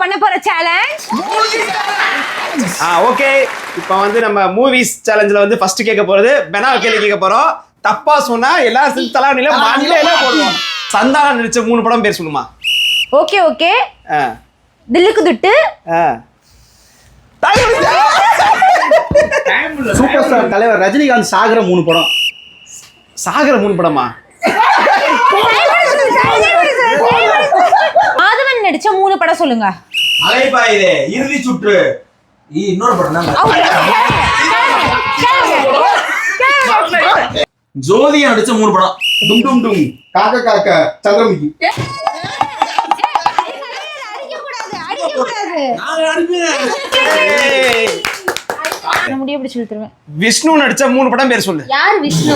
பண்ண போற challenge okay. இப்போ வந்து நம்ம மூவிஸ் சேலஞ்சில் வந்து ஃபர்ஸ்ட் கேட்க போறது பெனா கேள்வி கேட்க போறோம். தப்பா சொன்னா எல்லாரும் தலானில மண்டையில போடுவோம். சந்தானம் நடிச்ச 3 படம் பேர் சொல்லுமா? Okay okay. தில்லுக்கு துட்டு. சூப்பர் ஸ்டார் தலைவர் ரஜினிகாந்த் சாகர 3 படம். சாகர 3 படமா? மாதவன் நடிச்ச 3 படம் சொல்லுங்க. அலைபாயுதே, இறுதி சுற்று, இன்னொரு படம் தான். ஜோதியா நடிச்ச 3 படம். டும் டும் டும், காக்க காக்க, சந்திரமுகி. முடிய பிடிச்சு இழுத்துருவேன். விஷ்ணு நடிச்ச 3 படம் பேர் சொல்லு. யார் விஷ்ணு?